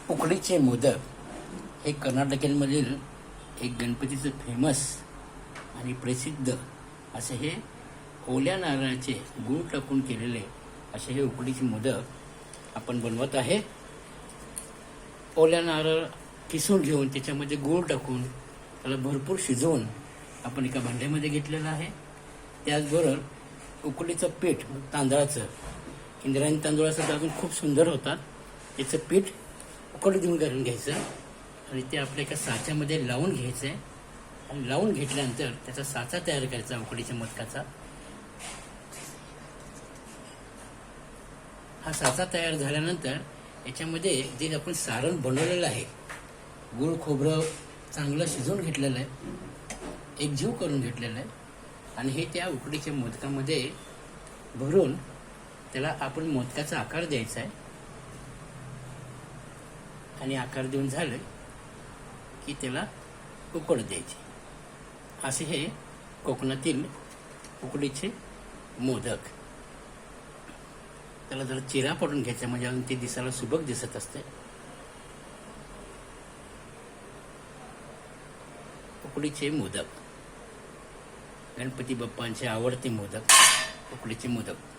उकडीचे मोदक हे कर्नाटकेमधील एक गणपतीचं फेमस आणि प्रसिद्ध असे हे ओल्या नारळाचे गूळ टाकून केलेले असे हे उकडीचे मोदक आपण बनवत आहे. ओल्या नारळ किसून घेऊन त्याच्यामध्ये गूळ टाकून त्याला भरपूर शिजवून आपण एका भांड्यामध्ये घेतलेलं आहे. त्याचबरोबर उकडीचं पीठ तांदळाचं, इंद्रायणी तांदूळाचं अजून खूप सुंदर होतात. त्याचं पीठ उकड देऊन करून घ्यायचं आणि ते आपल्या एका साच्यामध्ये लावून घ्यायचं आहे. आणि लावून घेतल्यानंतर त्याचा साचा तयार करायचा उकडीच्या मोदकाचा. हा साचा तयार झाल्यानंतर याच्यामध्ये जे आपण सारण बनवलेलं आहे, गूळ खोबरं चांगलं शिजवून घेतलेलं आहे, एकजीव करून घेतलेलं आहे आणि हे त्या उकडीच्या मोदकामध्ये भरून त्याला आपण मोदकाचा आकार द्यायचा आहे. आणि आकार देऊन झालं की त्याला उकड द्यायची. असे हे कोकणातील उकडीचे मोदक. त्याला जरा चिरा पडून घ्यायचा म्हणजे अजून ते दिसायला सुबक दिसत असते. उकडीचे मोदक, गणपती बाप्पांचे आवडते मोदक, उकडीचे मोदक.